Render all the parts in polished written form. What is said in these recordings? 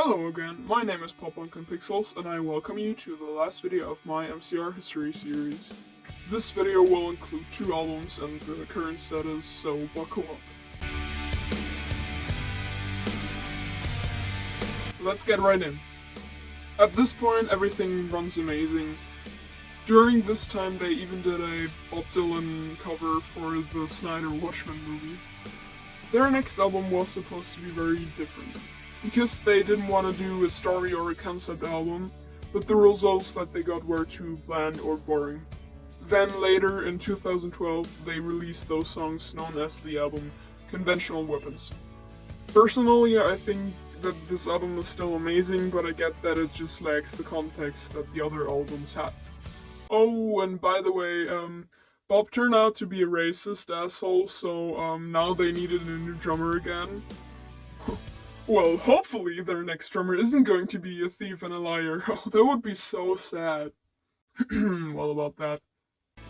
Hello again, my name is pop-punk&pixels and I welcome you to the last video of my MCR history series. This video will include 2 albums and the current status, so buckle up. Let's get right in. At this point everything runs amazing. During this time they even did a Bob Dylan cover for the Snyder Watchmen movie. Their next album was supposed to be very different, because they didn't want to do a story or a concept album, but the results that they got were too bland or boring. Then later in 2012 they released those songs known as the album Conventional Weapons. Personally I think that this album is still amazing, but I get that it just lacks the context that the other albums had. Oh, and by the way, Bob turned out to be a racist asshole, so now they needed a new drummer again. Well, hopefully their next drummer isn't going to be a thief and a liar. Oh, that would be so sad. Well, about that.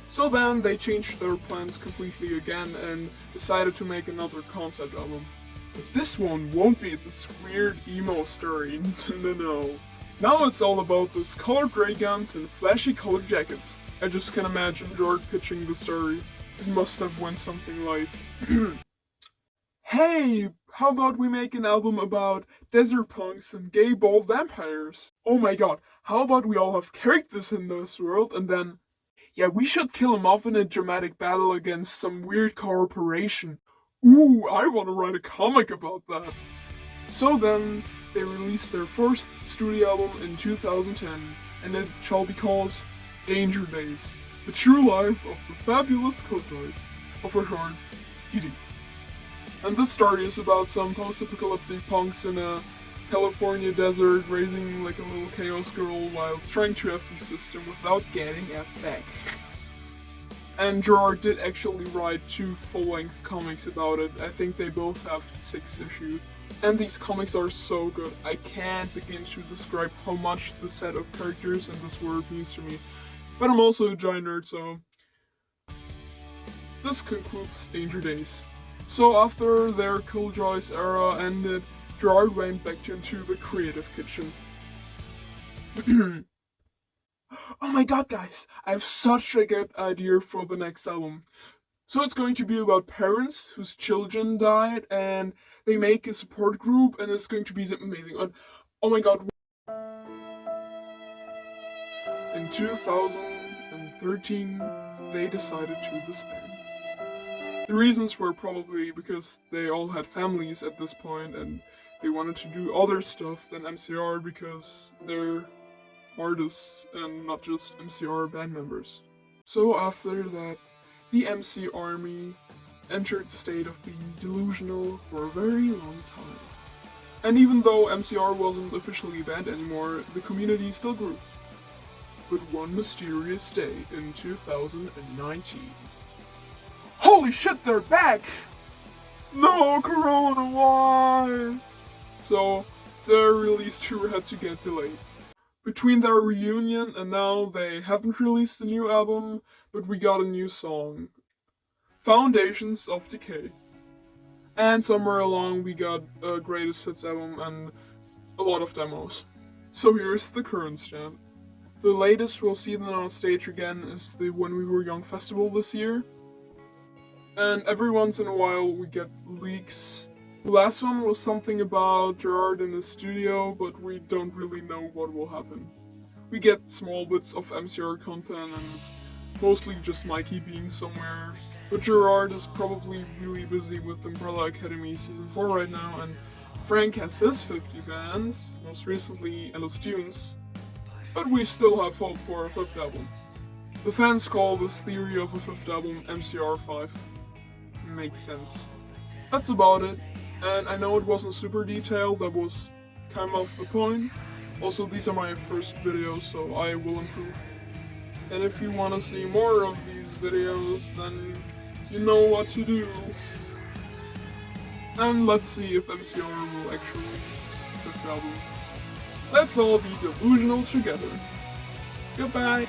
So then they changed their plans completely again and decided to make another concept album. But this one won't be this weird emo story, no. Now it's all about those colored ray guns and flashy colored jackets. I just can imagine George pitching the story. It must have went something like, hey, how about we make an album about desert punks and gay bald vampires? Oh my god, how about we all have characters in this world and then, yeah, we should kill them off in a dramatic battle against some weird corporation. Ooh, I wanna write a comic about that. So then, they released their first studio album in 2010, and it shall be called Danger Days, the true life of the fabulous Kotois, or for short, ED. And this story is about some post-apocalyptic punks in a California desert raising like a little chaos girl while trying to F the system without getting F back. And Gerard did actually write 2 full-length comics about it. I think they both have 6 issues. And these comics are so good. I can't begin to describe how much the set of characters in this world means to me. But I'm also a giant nerd, so... This concludes Danger Days. So after their Killjoys era ended, Gerard went back into the creative kitchen. Oh my god guys, I have such a good idea for the next album. So it's going to be about parents whose children died and they make a support group and it's going to be amazing. And oh my god. In 2013, they decided to disband. The reasons were probably because they all had families at this point and they wanted to do other stuff than MCR because they're artists and not just MCR band members. So after that, the MC Army entered the state of being delusional for a very long time. And even though MCR wasn't officially banned anymore, the community still grew. But one mysterious day in 2019... Holy shit, they're back! No, Corona, why? So, their release tour had to get delayed. Between their reunion and now, they haven't released a new album, but we got a new song. Foundations of Decay. And somewhere along we got a greatest hits album and a lot of demos. So here's the current stand. The latest we'll see them on stage again is the When We Were Young festival this year. And every once in a while we get leaks. The last one was something about Gerard in the studio, but we don't really know what will happen. We get small bits of MCR content and it's mostly just Mikey being somewhere. But Gerard is probably really busy with Umbrella Academy Season 4 right now, and Frank has his 50 bands, most recently Endless Tunes. But we still have hope for a 5th album. The fans call this theory of a 5th album MCR5. Makes sense. That's about it. And I know it wasn't super detailed, that was kind of the point. Also, these are my first videos, so I will improve. And if you want to see more of these videos, then you know what to do. And let's see if MCR will actually release the 5th album. Let's all be delusional together. Goodbye.